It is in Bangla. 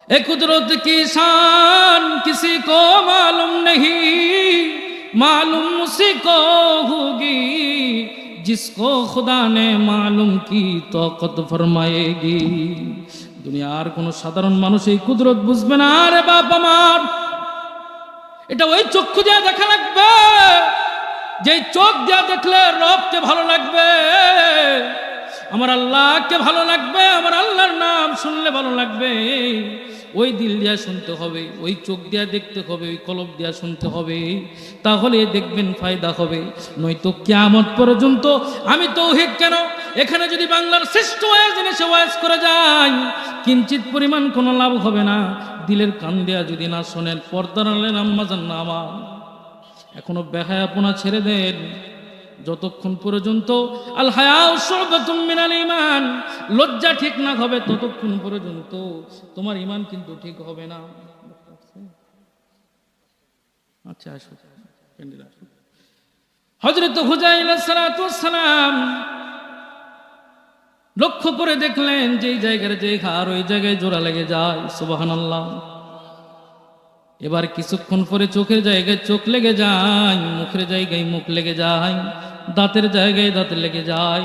ए कुदरत की शान किसी को मालूम नहीं, मालूम उसी को होगी जिसको खुदा ने मालूम की तौकत फरमाएगी। দুনিয়ার কোন সাধারণ মানুষ এই কুদরত বুঝবে না রে বাপ আমার। এটা ওই চক্ষু দিয়ে দেখা লাগবে, যে চোখ দিয়ে দেখলে রবকে ভালো লাগবে, আমার আল্লাহকে ভালো লাগবে, আমার আল্লাহর নাম শুনলে ভালো লাগবে। ওই দিল দিয়া শুনতে হবে, ওই চোখ দিয়া দেখতে হবে, ওই কলব দিয়া শুনতে হবে, তাহলে দেখবেন ফায়দা হবে। নয়তো কিয়ামত পর্যন্ত আমি তাওহীদ কেন, এখানে যদি বাংলার শ্রেষ্ঠ ওয়াজ এসে ওয়াজ করে যায়, কিঞ্চিত পরিমাণ কোনো লাভ হবে না। দিলের কান দিয়া যদি না শোনেন, পর্দার আড়ালের আম্মাজান না আমার, এখনো বেহায়াপনা ছেড়ে দেন। যতক্ষণ পর্যন্ত আল হায়াউ শুবাতুম মিনাল ঈমান, লজ্জা ঠিক না হবে, ততক্ষণ পর্যন্ত তোমার ঈমান কিন্তু ঠিক হবে না। আচ্ছা আসো, হযরত হুযাইল আলাইহিস সালাতু ওয়াস সালাম লক্ষ্য করে দেখলেন যেই জায়গায় যে ঘাড়, ওই জায়গায় জোড়া লেগে যায়। সুবহানাল্লাহ। এবার কিছুক্ষণ পরে চোখের জায়গায় চোখ লেগে যায়, মুখের জায়গায় মুখ লেগে যায়, দাঁতের জায়গায় দাঁত লেগে যায়।